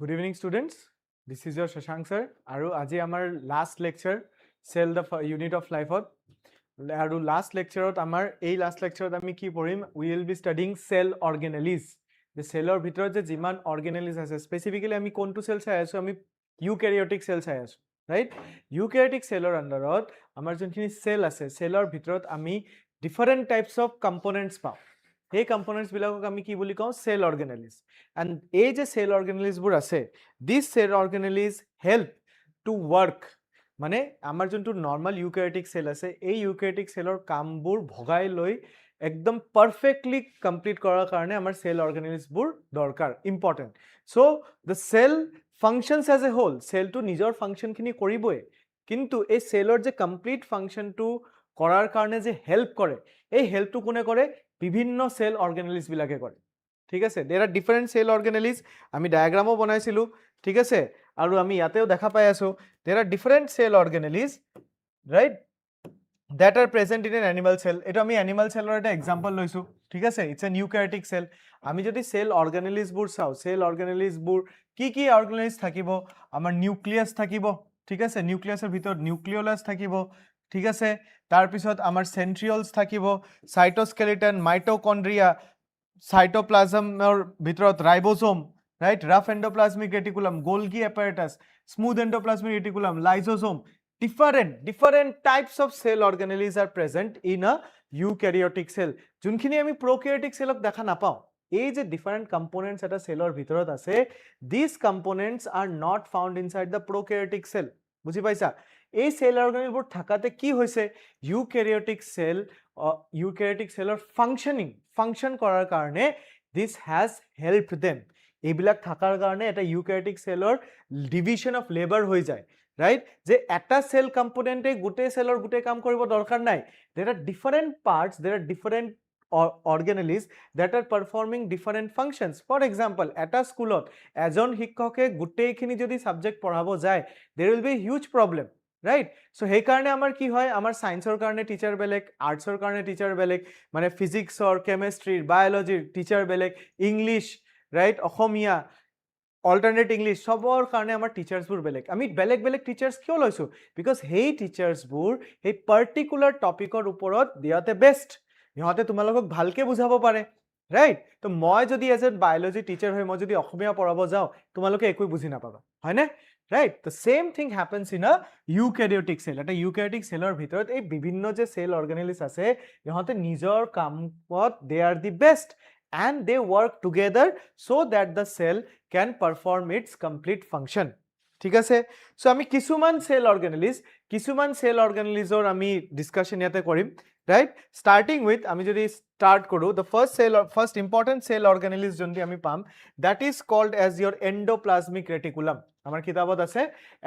Good evening, students. This is your Shashank sir. Aru aji amar last lecture, Cell the Unit of Life. Aru last lecture amar last lecture ami ki porim. We will be studying cell organelles. The cell or bhitor je jiman organelles ase. Specifically ami kontu cell chai aso ami eukaryotic cell chai aso. Right? Eukaryotic cell or underot amar jonkhini cell ase. Cell or bhitorot ami different types of components pao. এই components বিলাকক আমি কি বুলি কওঁ cell অর্গানেলিজ and এই যে cell organelles বোৰ আছে this cell organelles help to work মানে আমাৰ যোনটো নৰ্মাল ইউক্যাৰিওটিক সেল আছে এই ইউক্যাৰিওটিক সেলৰ কামবোৰ ভগাই লৈ একদম পাৰফেক্টলি কমপ্লিট কৰাৰ কাৰণে আমাৰ সেল অৰ্গানেলিজ বোৰ দৰকাৰ important so the cell functions as a whole সেলটো নিজৰ ফাংশনখিনি কৰিবই কিন্তু এই সেলৰ যে কমপ্লিট ফাংশনটো কৰাৰ কাৰণে যে হেল্প কৰে এই হেল্পটো কোনে কৰে বিভিন্ন সেল অৰ্গানেলিজ বিলাকে কৰে ঠিক আছে দেয়াৰ আৰ ডিফাৰেন্ট সেল অৰ্গানেলিজ আমি ডায়াগ্ৰামও বনাইছিলো ঠিক আছে আৰু আমি ইয়াতেও দেখা পাই আছো there are different cell organelles right that are present in an animal cell এটা আমি animal cellৰ এটা एग्जांपल লৈছো ঠিক আছে ইটস এন ইউক্যাৰিওটিক সেল আমি যদি সেল অৰ্গানেলিজ বোৰ চাও সেল অৰ্গানেলিজ বোৰ কি অৰ্গানেলিজ থাকিব আমাৰ নিউক্লিয়াস থাকিব ঠিক আছে নিউক্লিয়াসৰ ভিতৰত নিউক্লিওলাস থাকিব ঠিক আছে তাৰ পিছত আমাৰ সেন্ট্ৰিওলস থাকিব সাইটোস্কেলেটন মাইটোকন্ড্ৰিয়া সাইটোপ্লাজমৰ ভিতৰত ribosome right rough endoplasmic reticulum Golgi apparatus smooth endoplasmic reticulum lysosome different types of cell organelles are present in a eukaryotic cell যোনখিনি আমি prokaryotic cellক দেখা নাপাও এই যে different components এটা cellৰ ভিতৰত আছে these components are not found inside the prokaryotic cell বুজি পাইছা এই সেল অৰ্গানেলবোৰ থাকাতে কি হৈছে ইউক্যাৰিওটিক সেলৰ ফাংশন কৰাৰ কাৰণে this has helped them এইবিলাক থাকাৰ কাৰণে এটা ইউক্যাৰিওটিক সেলৰ ডিভিশন অফ লেবাৰ হৈ যায় right যে এটা সেল কম্পোনেন্টে গুটে সেলৰ গুটে কাম কৰিব দৰকাৰ নাই there are different parts there are different organelles that are performing different functions for example eta schoolot ejon শিক্ষকে গুটেইখিনি যদি সাবজেক্ট পঢ়াব যায় there will be huge problem right so সেই কাৰণে আমাৰ কি হয় আমাৰ সায়েন্সৰ কাৰণে টিচাৰ বেলেগ আৰ্টছৰ কাৰণে টিচাৰ বেলেগ মানে ফিজিক্সৰ কেমিষ্ট্ৰিৰ বায়োলজিৰ টিচাৰ বেলেগ ইংলিশ right অসমীয়া alternate English সবৰ কাৰণে আমাৰ টিচাৰ্স বোৰ বেলেগ আমি বেলেগ টিচাৰ্স কিয় লৈছো বিকজ হেই টিচাৰ্স বোৰ এই পাৰ্টিকুলাৰ টপিকৰ ওপৰত দিয়াতে বেষ্ট ইহঁতে তোমালোকক ভালকে বুজাব পাৰে ৰাইট তো মই যদি এজ এ বায়োলজি টিচাৰ হৈ মই যদি অসমীয়া পঢ়াব যাও তোমালোকে একো বুজি নাপাবা হয়নে right the same thing happens in a eukaryotic cell এটা eukaryotic cellৰ ভিতৰত এই বিভিন্ন যে সেল অৰ্গানেলিজ আছে ইহঁতে নিজৰ কামত they are the best and they work together so that the cell can perform its complete function ঠিক আছে সো আমি কিছুমান সেল অৰ্গানেলিজৰ আমি ডিসকাশন ইয়াতে কৰিম right starting with আমি যদি start কৰো the first important cell organelles যোনটি আমি পাম that is called as your endoplasmic reticulum আমাৰ কিতাবত আছে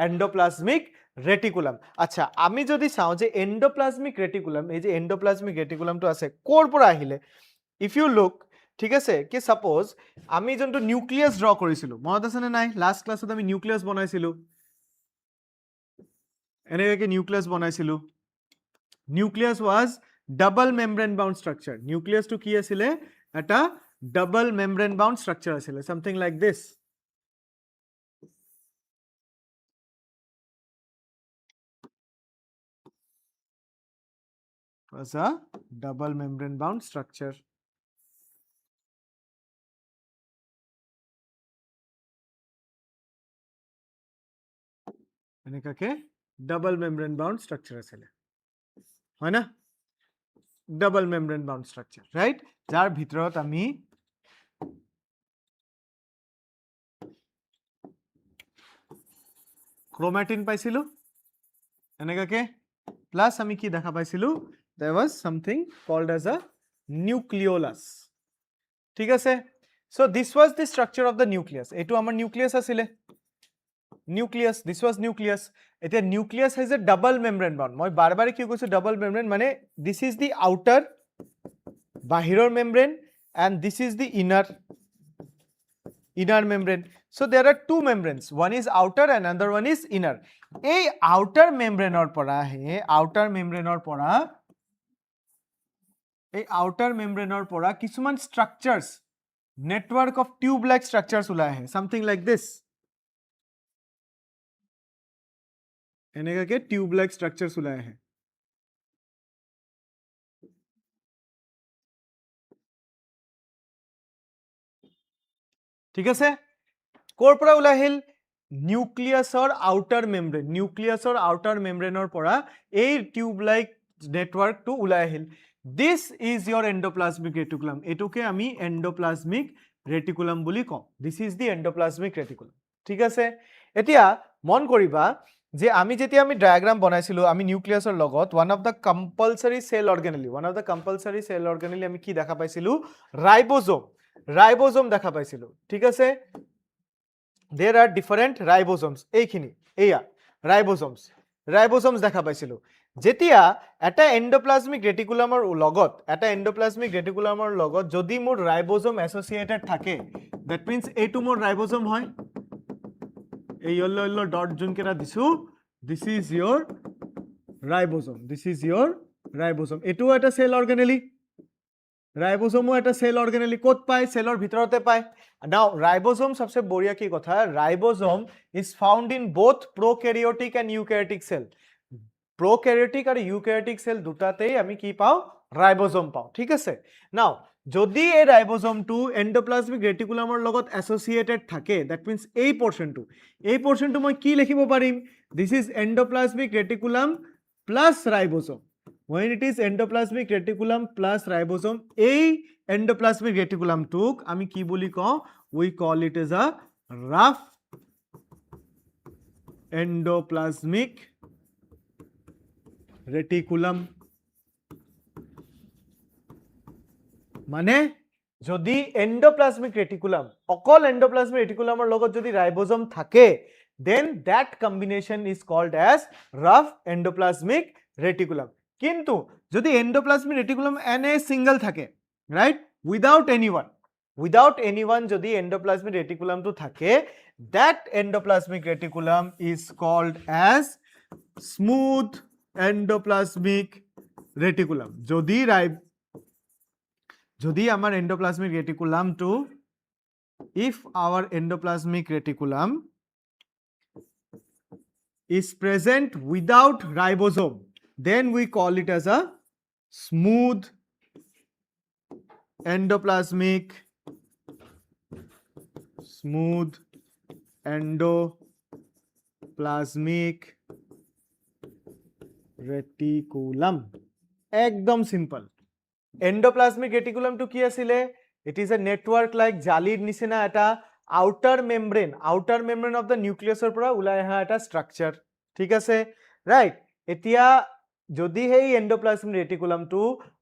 endoplasmic reticulum আচ্ছা আমি যদি চাও যে endoplasmic reticulum এই যে endoplasmic reticulum টো আছে কোৰ পৰা আহিলে if you look ঠিক আছে কি সাপোজ আমি যোনটো নিউক্লিয়াস ড্ৰ কৰিছিলো মনত আছে নে নাই লাস্ট ক্লাছত আমি নিউক্লিয়াস বনাইছিলো এনেকৈ নিউক্লিয়াস বনাইছিলো nucleus was double membrane bound structure nucleus to কি আছিল এটা double membrane bound structure আছিল something like this was a double membrane bound structure এনেকাকে double membrane bound structure আছিল হয় না double membrane bound structure right যাৰ ভিতৰত আমি ক্ৰোমাটিন পাইছিলো এনেকাকে প্লাস আমি কি দেখা পাইছিলো there was something called as a nucleolus ঠিক আছে so this was the structure of the nucleus এটো আমাৰ নিউক্লিয়াস আছিল nucleus this was nucleus এটা nucleus has a double membrane bound মই বারবার কি কৈছো double membrane মানে this is the outer বাহিৰৰ membrane and this is the inner membrane so there are two membranes one is outer and another one is inner এই outer membrane or পৰা outer membrane or পৰা এই outer membrane or পৰা কিছুমান structures network of tube like structures ওলাই something like this এনেকাকে tube like structures ওলাই আহে ঠিক আছে কোৰ পৰা ওলাই আহিল নিউক্লিয়াছৰ আউটাৰ মেমব্ৰেনৰ পৰা এই টিউব লাইক নেটৱৰ্কটো ওলাই আহিল this is your endoplasmic reticulum এটোকে আমি এন্ডোপ্লাজমিক ৰেটিকুলাম বুলি কওঁ this is the endoplasmic reticulum ঠিক আছে এতিয়া মন কৰিবা যে আমি যেতিয়া আমি ডায়াগ্ৰাম বনাইছিলো আমি নিউক্লিয়াছৰ লগত one of the compulsory cell organelle আমি কি দেখা পাইছিলো ৰাইবোজোম দেখা পাইছিলো ঠিক আছে there are different ribosomes এইখিনি এয়া ribosomes দেখা পাইছিলো যেতিয়া এটা এন্ডোপ্লাজমিক ৰেটিকুলামৰ লগত যদি মোৰ ৰাইবোজোম এছ'চিয়েটেড থাকে that means এইটো মোৰ ৰাইবোজোম হয় এই yellow ডট যোনকেইটা দিছো this is your ribosome এটো এটা সেল অৰ্গানেলি ৰাইবোজোমও এটা সেল অৰ্গানেলি কোত পায় সেলৰ ভিতৰতে পায় নাও রাইবোজোম সবচে বঢ়িয়া কি কথা ribosome is found in both prokaryotic and eukaryotic cell prokaryotic আর ইউক্যারিওটিক সেল দুটাতেই আমি কি পাও রাইবোজোম পাও ঠিক আছে নাও যদি এই রাইবোজোমটো এন্ডোপ্লাজমিক ৰেটিকুলামৰ লগত এছ'চিয়েটেড থাকে দ্যাট মিন্স এই পোৰ্শনটো মই কি লিখিব পাৰিম this is endoplasmic reticulum plus ribosome when it is endoplasmic reticulum plus ribosome এই endoplasmic reticulum টোক আমি কি বুলি কওঁ we call it as a rough endoplasmic reticulum মানে যদি endoplasmic reticulum অকল endoplasmic reticulumৰ লগত যদি রাইবোজোম থাকে then that combination is called as rough endoplasmic reticulum কিন্তু যদি এন্ডোপ্লাজমিক ৰেটিকুলাম এনে সিঙ্গল থাকে ৰাইট উইদাউট এনিওয়ান যদি এন্ডোপ্লাজমিক ৰেটিকুলামটো থাকে that endoplasmic reticulum is called as smooth endoplasmic reticulum যদি আমার endoplasmic ৰেটিকুলামটো if our endoplasmic reticulum is present without ribosome then we call it as a smooth endoplasmic reticulum একদম simple endoplasmic ৰেটিকুলামটো কি আছিলে it is a network like জালিৰ নিচিনা এটা outer membrane of the nucleus পৰা ওলাই আহা এটা স্ট্ৰাকচাৰ ঠিক আছে ৰাইট এতিয়া যদি এই এন্ডোপ্লাজমিক ৰেটিকুলামটো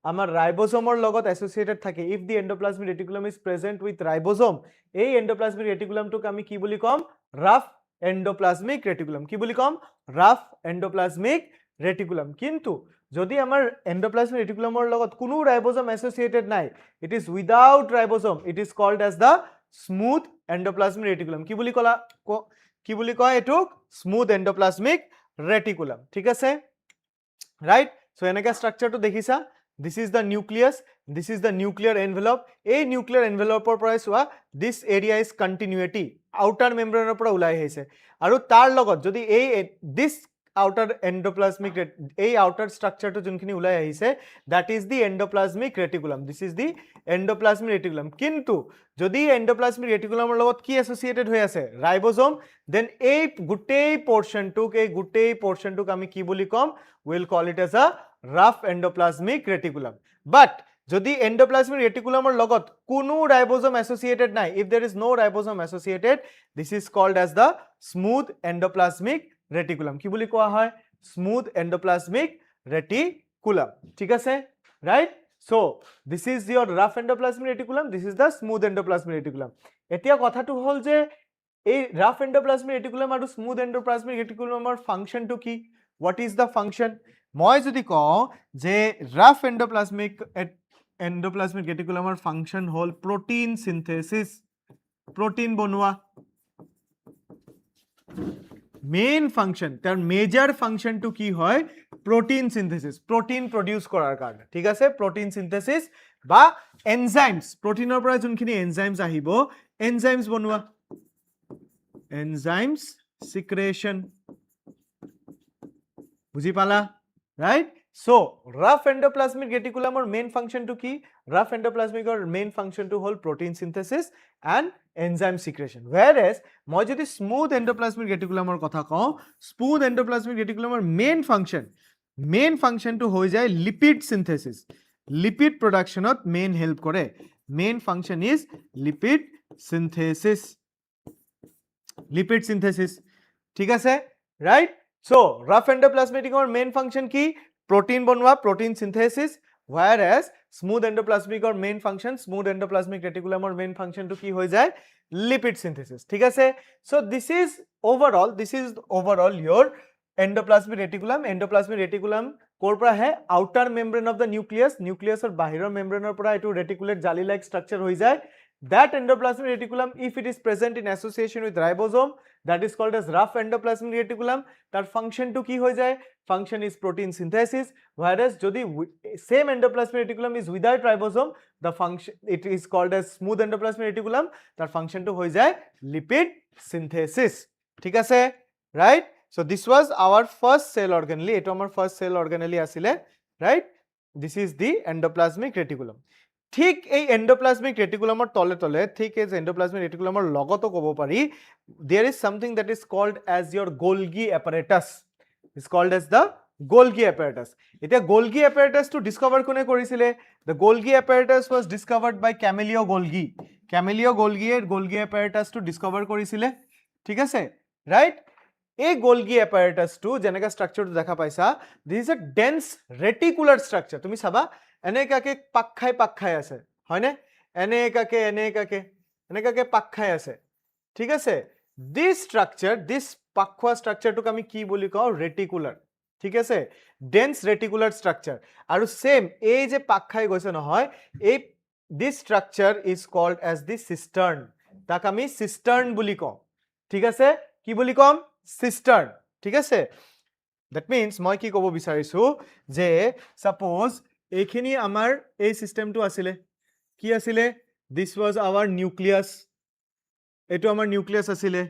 আমাৰ ৰাইবোজোমৰ লগত এছ'চিয়েটেড থাকে if the endoplasmic reticulum is present with ribosome এই এন্ডোপ্লাজমিক ৰেটিকুলামটোক আমি কি বুলি কম ৰাফ এন্ডোপ্লাজমিক ৰেটিকুলাম কি বুলি কম ৰাফ এন্ডোপ্লাজমিক ৰেটিকুলাম কিন্তু যদি আমাৰ এন্ডোপ্লাজমিক ৰেটিকুলামৰ লগত কোনো রাইবোজোম এছ'চিয়েটেড নাই it is without ribosome it is called as the smooth endoplasmic reticulum কি বুলি কয় এটোক smooth endoplasmic reticulum ঠিক আছে right so এনেকা স্ট্রাকচারটো দেখিছা this is the nucleus this is the nuclear envelope এই nuclear envelope ৰ পৰা সোৱা this area is continuity outer membrane ৰ পৰা ওলাই আহিছে আৰু তাৰ লগত যদি এই this outer endoplasmic এই outer structure টো যোনখিনি ওলাই আহিছে that is the endoplasmic reticulum this is the endoplasmic reticulum কিন্তু যদি endoplasmic reticulum ৰ লগত কি associated হৈ আছে ribosome then এই গোটেই পোৰ্শনটোক আমি কি বুলি কম we'll call it as a rough endoplasmic reticulum but যদি endoplasmic reticulum ৰ লগত কোনো ribosome associated নাই if there is no ribosome associated this is called as the smooth endoplasmic reticulum কি বুলি কোৱা হয় smooth endoplasmic reticulum ঠিক আছে right so this is your rough endoplasmic reticulum this is the smooth endoplasmic reticulum এতিয়া কথাটো হল যে এই rough endoplasmic reticulum আৰু smooth endoplasmic reticulum ৰ ফাংশনটো কি what is the function মই যদি কওঁ যে rough endoplasmic reticulum ৰ ফাংশন হল protein synthesis protein বনোৱা মেইন ফাংশন তাৰ মেজৰ ফাংশনটো কি হয় প্ৰোটিন সিনথেসিস প্ৰোটিন প্ৰডিউস কৰাৰ কাৰণে ঠিক আছে প্ৰোটিন সিনথেসিস বা এনজাইমস প্ৰোটিনৰ পৰা যোনখিনি এনজাইমস আহিব এনজাইমস বনোৱা এনজাইমস সিক্রেশন বুজি পালা, right? So rough endoplasmic reticulum or main function to ki, rough endoplasmic or main function to hold protein synthesis and enzyme secretion, whereas moi jodi smooth endoplasmic reticulum or kotha kau, smooth endoplasmic reticulum or main function to hoi jay lipid synthesis, lipid production ot main help kore, main function is lipid synthesis, ঠিক আছে, right? So rough endoplasmic or main function ki protein bonwa, protein synthesis, whereas smooth endoplasmic or main function, smooth endoplasmic reticulum or main function to ki hoi jay lipid synthesis, ঠিক আছে? So this is overall your endoplasmic reticulum. Endoplasmic reticulum kor pora hai, outer membrane of the nucleus, nucleus or bahiror membrane or pora etu reticulate jali like structure hoi jay. That endoplasmic reticulum, if it is present in association with ribosome, that is called as rough endoplasmic reticulum. Tar function to ki hoi jay, function is protein synthesis, whereas jodi same endoplasmic reticulum is without ribosome, the function, it is called as smooth endoplasmic reticulum, tar function to hoi jay lipid synthesis, ঠিক আছে, right? So this was our first cell organelle, eto amar first cell organelle asile, right? This is the endoplasmic reticulum. ঠিক এই endoplasmic ৰেটিকুলামৰ তলে তলে, ঠিক এই endoplasmic ৰেটিকুলামৰ লগতো ক'ব পাৰি, there is something that is called as your Golgi apparatus, is called as the Golgi apparatus. এতিয়া Golgi apparatus to discover কোনে কৰিছিলে? The Golgi apparatus was discovered by Camillo Golgi. Camillo Golgi এর Golgi apparatus to discover কৰিছিলে, ঠিক আছে, right? এই Golgi apparatus to যেনেকা structure to দেখা পাইছা, this is a dense reticular structure. তুমি চাবা এনেকাকে পাক খাই আছে, হয়নে? এনেকাকে পাক খাই আছে, ঠিক আছে? This structure, this পাক খোৱা structure টোক আমি কি বুলি কওঁ? ৰেটিকুলাৰ, ঠিক আছে, ডেন্স ৰেটিকুলাৰ structure. আৰু সেম এই যে পাক খাই গৈছে নহয়, এই this structure is called as the cistern. তাক আমি cistern বুলি কওঁ, ঠিক আছে? কি বুলি কম? Cistern, ঠিক আছে? That means মই কি ক'ব বিচাৰিছো যে suppose এইখিনি আমাৰ এই সিস্টেমটো আছিলে, কি আছিলে? This was our nucleus, এটো আমাৰ নিউক্লিয়াছ আছিলে,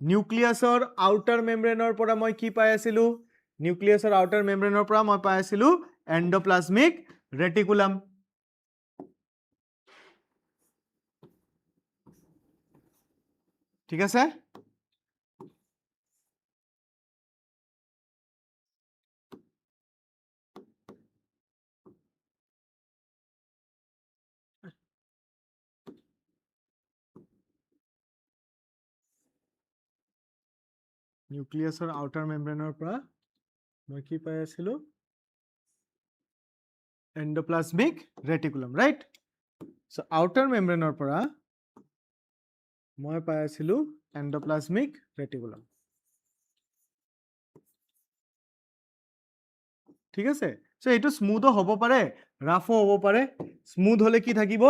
নিউক্লিয়াছৰ আউটাৰ মেমব্ৰেনৰ পৰা মই কি পাই আছিলো? নিউক্লিয়াছৰ আউটাৰ মেমব্ৰেনৰ পৰা মই পাই আছিলো এন্ডোপ্লাজমিক ৰেটিকুলাম, ঠিক আছে? নিউক্লিয়াছৰ আউটাৰ মেমব্ৰেনৰ পৰা মই কি পাই আছিলো? Endoplasmic reticulum, right? So outer মেমব্ৰেনৰ পৰা মই পাই আছিলো এন্ডোপ্লাজমিক ৰেটিকুলাম, ঠিক আছে? সো এইটো স্মুথো হ'ব পাৰে, ৰাফো হ'ব পাৰে। স্মুথ হলে কি থাকিব?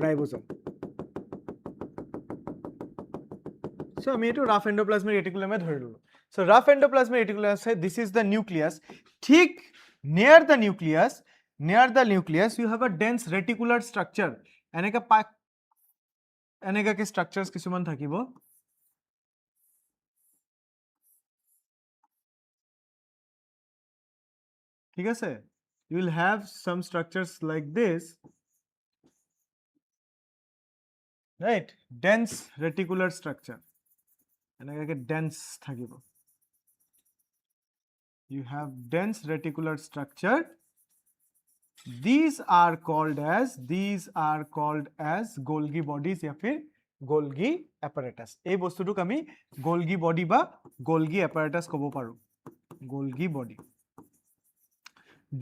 ৰাইবোজম। সো আমি এইটো ৰাফ এন্ডোপ্লাজমিক ৰেটিকুলামে ধৰিলো। সো ৰাফ এন্ডোপ্লাজমিক ৰেটিকুলাম আছে, দিস ইজ দ্য নিউক্লিয়াস। ঠিক near the nucleus you have a dense reticular structure. এনেকাকে স্ট্ৰাকচাৰ্স কিছুমান থাকিব, ঠিক আছে? You will have some structures like this, right? Dense reticular structure, এনেকাকে dense থাকিব। You have dense reticular structure. These are called as Golgi bodies या फिर Golgi apparatus. এই বস্তুটোক আমি Golgi body বা Golgi apparatus ক'ব পাৰো। Golgi body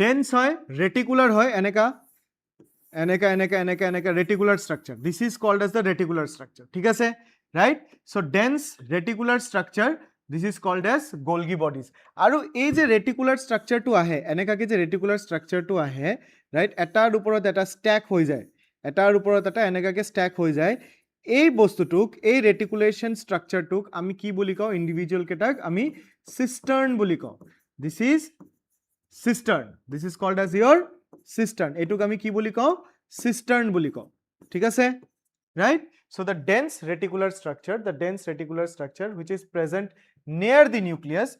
dense হয়, reticular হয়, এনেকা reticular structure. This is called as the reticular structure, ঠিক আছে, right? So dense reticular structure, this is called as Golgi bodies. আৰু এই যে reticular structure টো আহে, এনেকাকে যে reticular structure টো আহে, right? এটাৰ ওপৰত এটা stack হৈ যায়, এটাৰ ওপৰত এটা এনেকাকে stack হৈ যায়। এই বস্তুটোক, এই reticulation structure টোক আমি কি বুলি কওঁ? ইন্ডিভিজুয়াল কেটাক আমি cistern বুলি কওঁ। This is cistern. This is called as your cistern. এটুক আমি কি বুলি কওঁ? cistern বুলি কওঁ, ঠিক আছে, right? So the dense reticular structure which is present near the nucleus,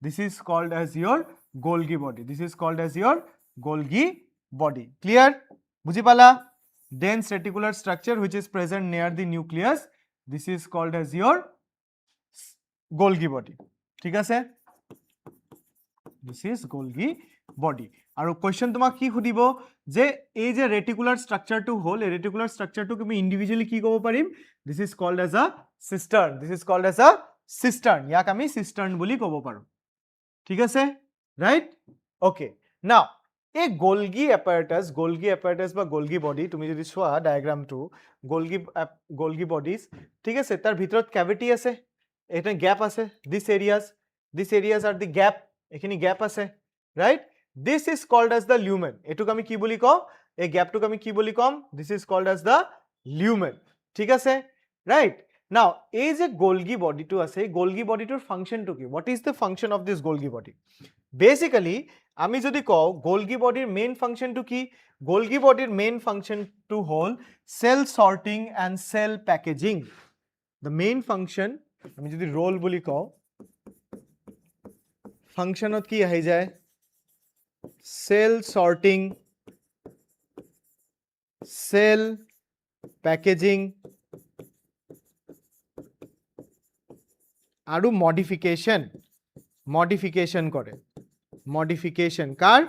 This is called as your Golgi body. This is called as your Golgi body. Clear? Buji pala? Dense reticular structure which is present near the nucleus. This is called as your Golgi body. ঠিক আছে? This is Golgi body. আৰু question তোমাক কি সুধিব যে এই যে reticular structure টো হল এই reticular structure টোক আমি individually কি ক'ব পাৰিম this is called as a cistern. This is called as a cistern. ইয়াক আমি cistern বুলি ক'ব পাৰো. ঠিক আছে? Right? Okay. Now এই Golgi apparatus বা Golgi body তুমি যদি চোৱা diagram টো Golgi bodies ঠিক আছে তাৰ ভিতৰত cavity আছে এটা gap আছে these areas are the gap এখিনি gap আছে right this is called as the lumen এটুক আমি কি বুলি কম এই গ্যাপটুক আমি কি বুলি কম this is called as the lumen ঠিক আছে right now এই যে Golgi body টো আছে এই Golgi body টোৰ ফাংশন টো কি what is the function of this Golgi body basically আমি যদি কও Golgi body এর মেইন ফাংশন টো কি Golgi body এর মেইন ফাংশন টো হল cell sorting and cell packaging the main function আমি যদি রোল বুলি কও ফাংশনত কি আহি যায় cell sorting cell packaging আৰু modification কৰে modification কাৰ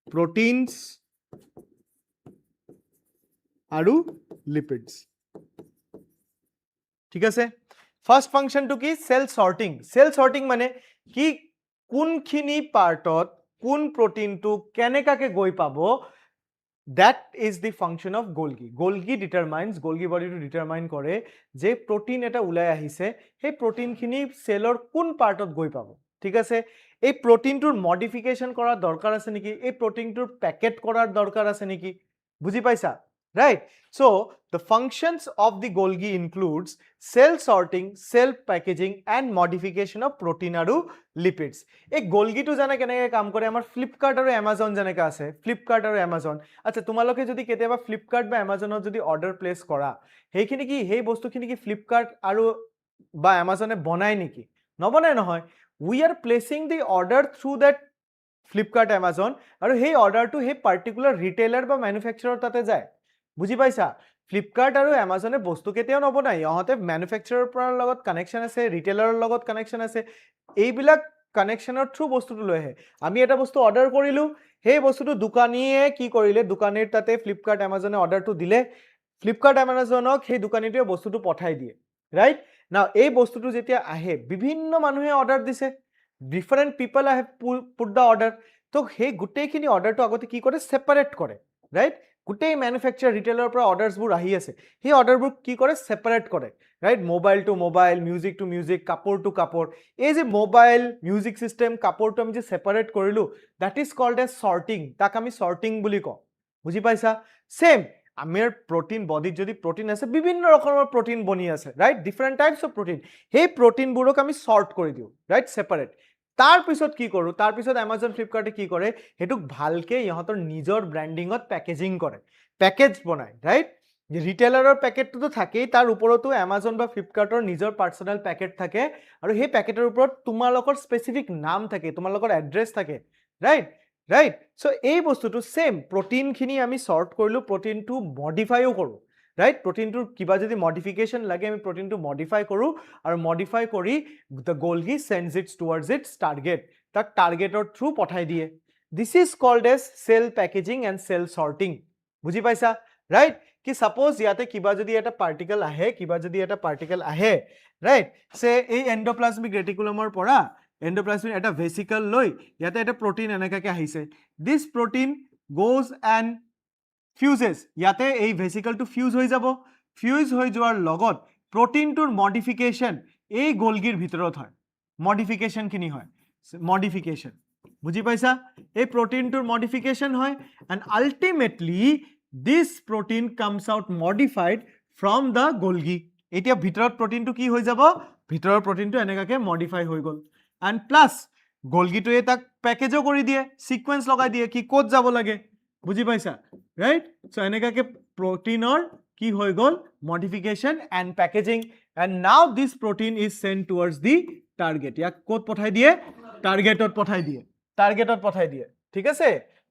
proteins আৰু lipids ঠিক আছে ফার্স্ট ফাংশন টু কি সেল সর্টিং মানে কি কোনখিনি পার্টত কোন প্রোটিনটো কেনেকাকে গৈ পাবো that is the function of Golgi Golgi body to determine করে যে প্রোটিন এটা উলাই আহিছে সেই প্রোটিনখিনি সেলৰ কোন পাৰ্টত গৈ পাবো ঠিক আছে এই প্ৰোটিনটোৰ মডিফিকেশন কৰাৰ দৰকাৰ আছে নেকি এই প্ৰোটিনটোৰ প্যাকেট কৰাৰ দৰকাৰ আছে নেকি বুজি পাইছা right so the functions of the Golgi includes cell sorting cell packaging and modification of protein aru lipids ei Golgi to jana keneke kaam kore amar Flipkart aru Amazon janeka ase Flipkart aru Amazon acha tumaloke jodi keteba Flipkart ba Amazon or jodi order place kora heikini ki hei bostu khini ki Flipkart aru ba Amazon e bonai niki no bonai nohoy we are placing the order through that Flipkart Amazon aru hei order to hei particular retailer ba manufacturer tate jay বুজি পাইছা Flipkart আৰু Amazon এ বস্তু কেতিয়াও নবনাই ইহতে ম্যানুফ্যাকচাৰাৰ পৰৰ লগত connection আছে ৰিটেইলাৰৰ লগত কানেকশন আছে এইবিলাক কানেকশনৰ থ্ৰু বস্তুটো লৈ আহে আমি এটা বস্তু অৰ্ডাৰ কৰিলো সেই বস্তুটো দোকানীয়ে কি কৰিলে দোকানীৰ তাতে Flipkart Amazon এ অৰ্ডাৰটো দিলে Flipkart Amazonক সেই দোকানীটোৱে বস্তুটো পঠাই দিয়ে ৰাইট নাও এই বস্তুটো যেতিয়া আহে বিভিন্ন মানুহে অৰ্ডাৰ দিছে different people have put the order তো সেই গুটেইখিনি অৰ্ডাৰটো আগতে কি কৰে সেপাৰেট কৰে ৰাইট গুটেই ম্যানুফ্যাকচাৰ ৰিটেইলাৰ পৰা অৰ্ডাৰস বুৰ আহি আছে সেই অৰ্ডাৰবোৰ কি কৰে সেপাৰেট কৰে right mobile to mobile music to music কাপড় টু কাপড় এই যে মোবাইল মিউজিক সিস্টেম কাপড় টু আমি যে সেপারেট কৰিলো that is called as sorting তাক আমি সৰ্টিং বুলি কওঁ বুজি পাইছা সেম আমাৰ প্ৰোটিন বডিত যদি প্ৰোটিন আছে বিভিন্ন ৰকমৰ প্ৰোটিন বনি আছে right different types of protein সেই প্ৰোটিনবোৰক আমি সৰ্ট কৰি দিও ৰাইট সেপাৰেট তাৰ পিছত কি কৰো তাৰ পিছত Amazon Flipkart কি কৰে হেতুক ভালকে ইহতৰ নিজৰ ব্ৰ্যান্ডিংত প্যাকেজিং কৰে প্যাকেজ বনায় ৰাইট ৰিটেইলাৰৰ প্যাকেটটো তো থাকেই তাৰ ওপৰতো Amazon বা Flipkartৰ নিজৰ পাৰ্সোনাল প্যাকেট থাকে আৰু সেই প্যাকেটৰ ওপৰত তোমালোকৰ স্পেসিফিক নাম থাকে তোমালোকৰ এড্ৰেছ থাকে ৰাইট সো এই বস্তুটো সেম প্ৰটিনখিনি আমি সৰ্ট কৰিলো প্ৰটিনটো মডিফাইও কৰো right protein to kiba jodi modification lage ami protein to modify koru aru modify kori the Golgi sends it towards its target tak target or through pothai diye this is called as cell packaging and cell sorting buji paisa right ki suppose yate kiba jodi eta particle ahe right say ei endoplasmic reticulum or pora endoplasmic eta vesicle loi yate eta protein enaka ke ahise this protein goes and fuses ইয়াতে এই ভেসিকলটো fuse হৈ যাব fuse হৈ যোৱাৰ লগত প্ৰটিনটোৰ modification এই গোলগিৰ ভিতৰত হয় মডিফিকেশন কিনি হয় মডিফিকেশন বুজি পাইছা এই প্ৰটিনটোৰ মডিফিকেশন হয় and ultimately this protein comes out modified from the Golgi এতিয়া ভিতৰত প্ৰটিনটো কি হৈ যাব ভিতৰৰ প্ৰটিনটো এনেকাকে মডিফাই হৈ গল and plus গোলগিটোৱে তাক প্যাকেজও কৰি দিয়ে সিকোয়েন্স লগাই দিয়ে কি কোড যাব লাগে বুজি পাইছা right so এনেকাকে protein কি হৈ গল modification and packaging and now this protein is sent towards the target ইয়াক কোত পঠাই দিয়ে টার্গেটত পঠাই দিয়ে টার্গেটত পঠাই দিয়ে ঠিক আছে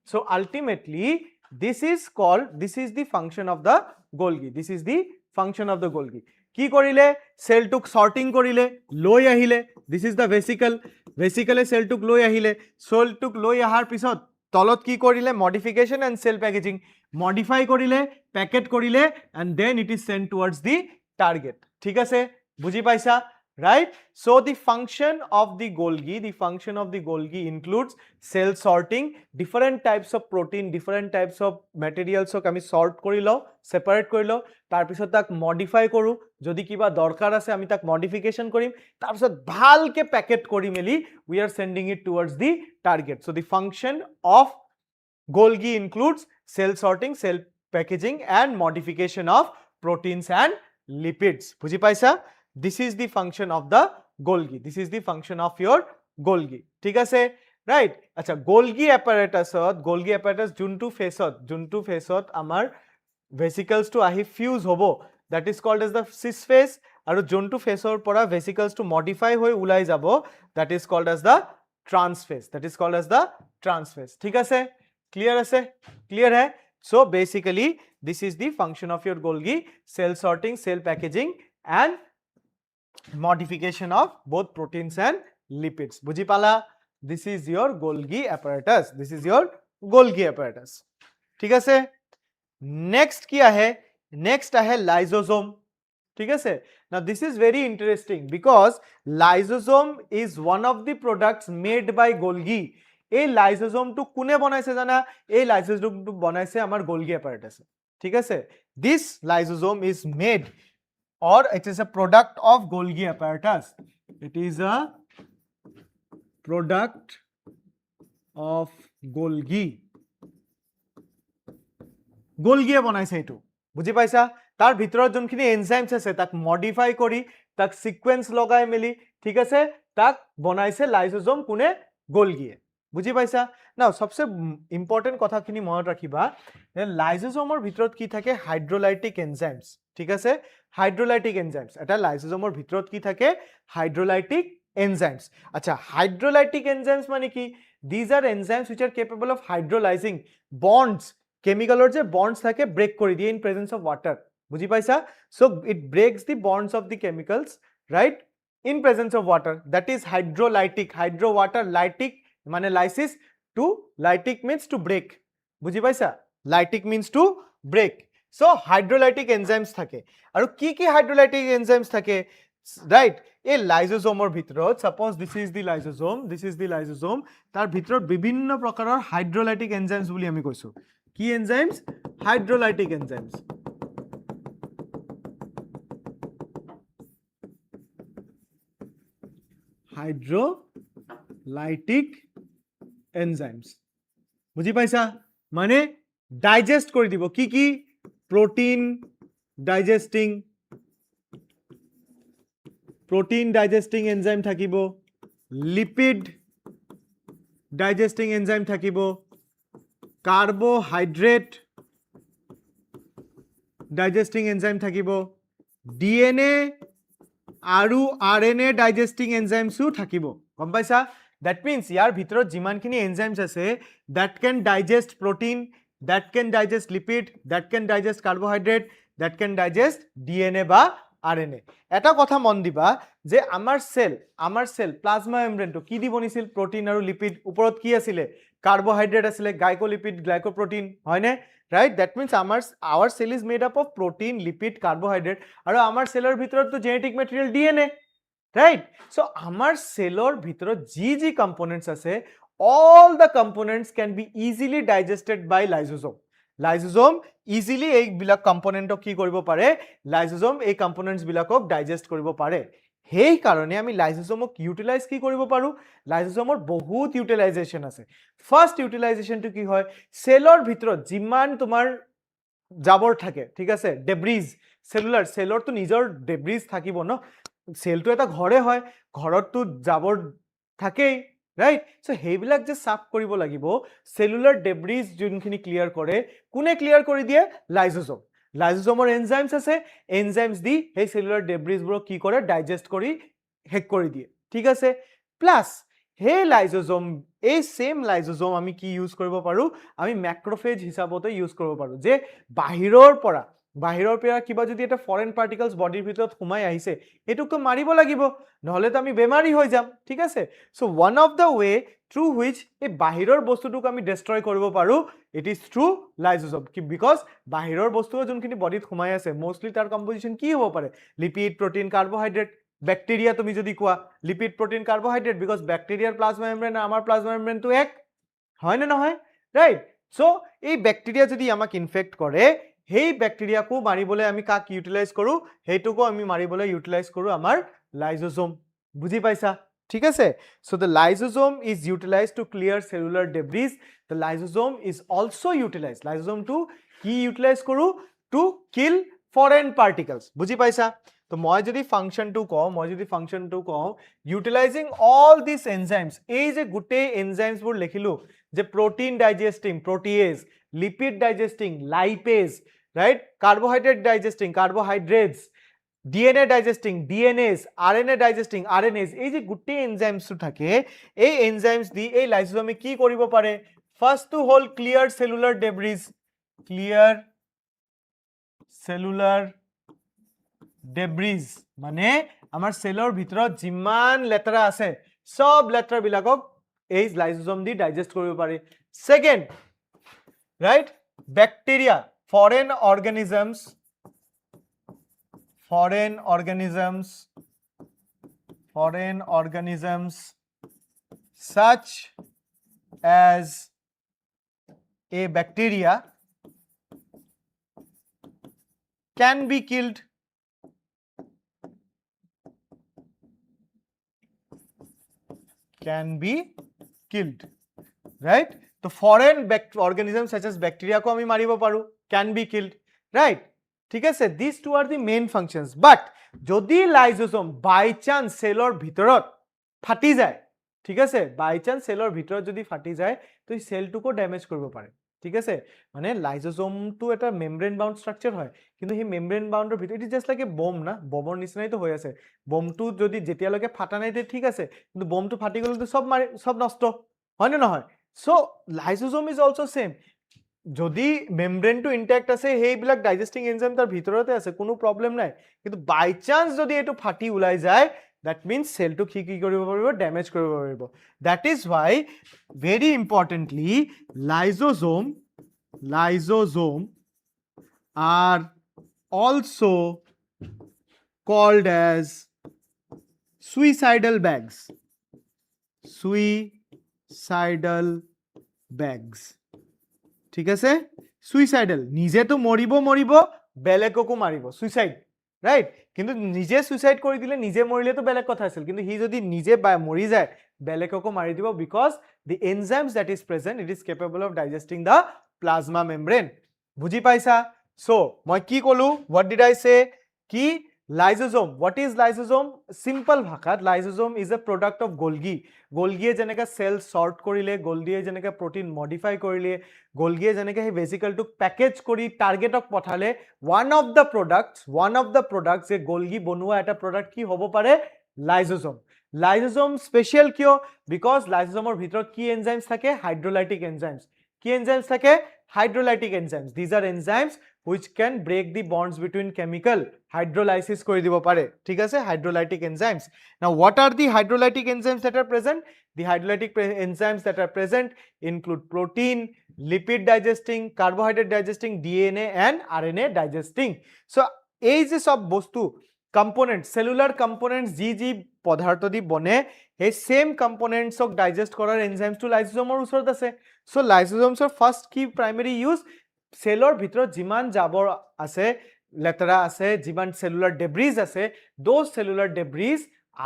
so ultimately this is the function of the Golgi this is the function of the Golgi কি কৰিলে সেলটুক সৰ্টিং কৰিলে লৈ আহিলে this is the vesically সেলটুক লৈ আহিলে সেলটুক লৈ আহাৰ পিছত তলত কি কৰিলে modification and cell packaging modify কৰিলে পেকেট কৰিলে and then it is sent towards the target ঠিক আছে বুজি পাইছা right so the function of the Golgi includes cell sorting different types of protein different types of materials ok ami sort kori lo separate kori lo tar pisot tak modify koru jodi kiba dorkar ase ami tak modification korim tar pisot bhalke packet kori meli we are sending it towards the target so the function of Golgi includes cell sorting cell packaging and modification of proteins and lipids বুজি পাইছা this is the function of the Golgi this is the function of your Golgi ঠিক আছে right acha Golgi apparatus juntu phase amar vesicles to ahi fuse hobo that is called as the cis phase aru juntu phase or pora vesicles to modify hoi ulai jabo that is called as the trans phase ঠিক আছে clear hai so basically this is the function of your Golgi cell sorting cell packaging and modification of both proteins and lipids বুজি পালা this is your Golgi apparatus ঠিক আছে next কি আহে next আহে lysosome ঠিক আছে now this is very interesting because lysosome is one of the products made by Golgi এই lysosome to কোনে বনাইছে জানা এই lysosome to বনাইছে আমাৰ Golgi apparatus ঠিক আছে this lysosome is made or it is a product of Golgi apparatus it is a product of Golgi বনাইছে এটো বুজি পাইছা তাৰ ভিতৰত যোনখিনি এনজাইমছ আছে তাক মডিফাই কৰি তাক সিকোয়েন্স লগাই মেলি ঠিক আছে তাক বনাইছে লাইসোজোম কোনে Golgi বুজি পাইছা নাও সবচে ইম্পৰ্টেন্ট কথাখিনি মনত ৰাখিবা লাইসোজোমৰ ভিতৰত কি থাকে হাইড্ৰোলাইটিক এনজাইমছ ঠিক আছে হাইড্ৰোলাইটিক এনজাইমছ এটা লাইসোজোমৰ ভিতৰত কি থাকে হাইড্ৰোলাইটিক এনজাইমছ আচ্ছা হাইড্ৰোলাইটিক এনজাইমছ মানে কি these are enzymes which are capable of hydrolyzing bonds chemical যে bonds থাকে break কৰি দিয়ে in presence of water বুজি পাইছা so it breaks the bonds of the chemicals right in presence of water that is hydrolytic hydro water lytic মানে lysis to lytic means to break বুজি পাইছা lytic means to break so hydrolytic enzymes থাকে আৰু কি hydrolytic enzymes থাকে right এই লাইসোজোমৰ ভিতৰত suppose this is the lysosome তাৰ ভিতৰত বিভিন্ন প্ৰকাৰৰ হাইড্ৰোলাইটিক এনজাইমছ বুলি আমি কৈছো কি এনজাইমছ হাইড্ৰোলাইটিক এনজাইমছ হাইড্ৰোলাইটিক এনজাইমছ বুজি পাইছা মানে ডাইজেস্ট কৰি দিব কি protein digesting enzyme থাকিব lipid digesting enzyme থাকিব carbohydrate digesting enzyme থাকিব DNA আৰু RNA digesting enzymes ও থাকিব গম পাইছা that means ইয়াৰ ভিতৰত যিমানখিনি enzymes আছে that can digest protein that can digest lipid that can digest carbohydrate that can digest DNA বা RNA এটা কথা মন দিবা যে আমাৰ সেল প্লাজমা মেমব্ৰেনটো কি দি বনিছিল প্ৰোটিন আৰু লিপিড ওপৰত কি আছিল কাৰ্বোহাইড্ৰেট আছিল গ্লাইকোলিপিড গ্লাইকোপ্ৰোটিন হয়নে right that means our cell is made up of protein lipid carbohydrate আৰু আমাৰ সেলৰ ভিতৰত তো genetic material DNA right so আমাৰ সেলৰ ভিতৰত যি কম্পোনেন্টস আছে all the components can be easily digested by lysosome easily এই বিলাক কম্পোনেন্টক কি কৰিব পাৰে lysosome এই কম্পোনেন্টস বিলাকক ডাইজেস্ট কৰিব পাৰে হেই কাৰণে আমি লাইসোজোমক ইউটিলাইজ কি কৰিব পাৰো লাইসোজোমৰ বহুত ইউটিলাইজেশন আছে ফাৰ্স্ট ইউটিলাইজেশনটো কি হয় সেলৰ ভিতৰত যিমান তোমাৰ জাবৰ থাকে ঠিক আছে ডেব্ৰিজ সেলৰ তো নিজৰ ডেব্ৰিজ থাকিব ন সেলটো এটা ঘৰে হয় ঘৰতটো জাবৰ থাকেই right so হেইবিলাক যে সাফ কৰিব লাগিব সেলুলাৰ ডেব্ৰিজ যোনখিনি ক্লিয়াৰ কৰে কোনে ক্লিয়াৰ কৰি দিয়ে লাইসোজোমৰ এনজাইমছ আছে এনজাইমছ দি হেই সেলুলাৰ ডেব্ৰিজ বোৰ কি কৰে ডাইজেস্ট কৰি হেক কৰি দিয়ে ঠিক আছে প্লাস হে লাইজোজোম এই সেম লাইজোজোম আমি কি ইউজ কৰিব পাৰো আমি ম্যাক্ৰোফেজ হিচাপতে ইউজ কৰিব পাৰো যে বাহিৰৰ পৰা কিবা যদি এটা ফৰেন পাৰ্টিকলছ বডিৰ ভিতৰত সোমাই আহিছে এটুকটো মাৰিব লাগিব নহলে তো আমি বেমাৰী হৈ যাম ঠিক আছে so one of the way through which এই বাহিৰৰ বস্তুটোক আমি ডেষ্ট্ৰয় কৰিব পাৰো ইট ইজ থ্ৰু লাইজোজোম বিকজ বাহিৰৰ বস্তু যোনখিনি বডিত সোমাই আছে মোস্টলি তাৰ কম্পোজিশন কি হ'ব পাৰে লিপিড প্ৰটিন কাৰ্বোহাইড্ৰেট ব্যাকটেৰিয়া তুমি যদি কোৱা লিপিড প্ৰটিন কাৰ্বোহাইড্ৰেট বিকজ ব্যাকটেৰিয়াৰ প্লাজমা মেমব্ৰেন আমাৰ প্লাজমা মেমব্ৰেনটো এক হয় না নহয় ৰাইট সো এই ব্যাকটেৰিয়া যদি আমাক ইনফেক্ট কৰে হেই ব্যাকটেৰিয়াকো মাৰিবলৈ আমি কাক ইউটিলাইজ কৰো হেইটোকো আমি মাৰিবলৈ ইউটিলাইজ কৰো আমাৰ লাইজোজোম বুজি পাইছা ঠিক আছে so the lysosome is utilized to clear cellular debris the lysosome is also utilized lysosome to কি ইউটিলাইজ কৰো to kill foreign particles বুজি পাইছা তো মই যদি ফাংশনটো কওঁ utilizing all these enzymes এই যে গুটে enzymes বোৰ লিখিলো যে protein digesting protease lipid digesting lipase right carbohydrate digesting carbohydrates DNA digesting DNAs RNA digesting RNAs এই যে গুটে enzymes টো থাকে এই enzymes দি এই লাইজোজোমে কি কৰিব পাৰে first to hold clear cellular debris মানে আমাৰ সেলৰ ভিতৰত যিমান লেতেৰা আছে সব লেতেৰা বিলাকক এই লাইজোজোম দি ডাইজেষ্ট কৰিব পাৰে second right bacteria foreign organisms such as a bacteria can be killed right so foreign organisms such as bacteria ko ami maribo paru can be killed right ঠিক আছে these two are the main functions but যদি লাইজোজোম বাই chance সেলৰ ভিতৰত ফাটি যায় ঠিক আছে বাই chance সেলৰ ভিতৰত যদি ফাটি যায় তো এই সেলটোকো ড্যামেজ কৰিব পাৰে ঠিক আছে মানে লাইজোজোমটো এটা মেমব্ৰেন বাউন্ড স্ট্ৰাকচাৰ হয় কিন্তু এই মেমব্ৰেন বাউন্ডৰ ভিতৰত ইট জাস্ট লাইক এ বম না বমৰ নিচিনাই তো হৈ আছে বমটো যদি যেতিয়ালৈকে ফাটা নাই তে ঠিক আছে কিন্তু বমটো ফাটি গ'লে তো সব নষ্ট হয় না নহয় সো লাইজোজোম ইজ অলসো সেম যদি মেমব্ৰেনটো ইনট্যাক্ট আছে হেইবিলাক ডাইজেস্টিং এনজাইম তাৰ ভিতৰতে আছে কোনো প্ৰবলেম নাই কিন্তু বাই চান্স যদি এটো ফাটি উলাই যায় that means cell to কি কৰিব পাৰিব ড্যামেজ কৰিব পাৰিব that is why very importantly lysosome are also called as suicidal bags ঠিক আছে সুইসাইডাল নিজে তো মৰিব বেলেগকো মাৰিব সুইসাইড ৰাইট কিন্তু নিজে সুইসাইড কৰি দিলে নিজে মৰিলে তো বেলেগ কথা আছিল কিন্তু হি যদি নিজে মৰি যায় বেলেগকো মাৰি দিব because the enzymes that is present it is capable of digesting the plasma membrane বুজি পাইছা so মই কি কলো what did I say কি lysosome what is lysosome simple ভাষাত lysosome is a product of Golgi যেনেকা সেল সর্ট কৰিলে Golgi যেনেকা protein modify কৰিলে Golgi যেনেকা হে vesicle টু প্যাকেজ কৰি টাৰ্গেটক পঠালে one of the products যে Golgi বনোৱা এটা product কি হ'ব পাৰে lysosome special কিয় because lysosomeৰ ভিতৰত কি enzymes থাকে hydrolytic enzymes কি enzymes থাকে hydrolytic enzymes these are enzymes which can break the bonds between chemical hydrolysis কৰি দিব পাৰে ঠিক আছে hydrolytic enzymes now what are the hydrolytic enzymes that are present the hydrolytic enzymes that are present include protein lipid digesting carbohydrate digesting DNA and RNA digesting so এই যে সব বস্তু components cellular components G পদাৰ্থ দি বনে এই same components অক digest কৰাৰ enzymes to lysosomeৰ ওচৰত আছে so lysosomes are first key primary use সেলৰ ভিতৰত যিমান জাবৰ আছে লেতেৰা আছে যিমান cellular debris আছে those cellular debris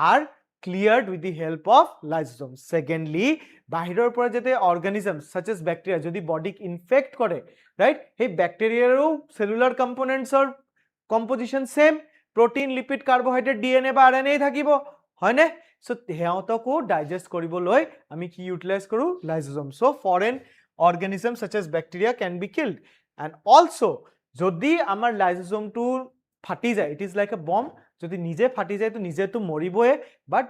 are cleared with the help of lysosomes secondly বাহিৰৰ পৰা যেতে organisms such as bacteria যদি বডিক ইনফেক্ট কৰে ৰাইট এই ব্যাকটেৰিয়াৰো cellular components or composition same protein lipid carbohydrate DNA বা RNA থাকিব হয়নে সো হেওতকো ডাইজেস্ট কৰিবলৈ আমি কি ইউটিলাইজ কৰো lysosome so foreign organisms such as bacteria can be killed and also যদি আমাৰ lysosome টো ফাটি যায় it is like a bomb যদি নিজে ফাটি যায় তো নিজে তো মৰিবয়ে but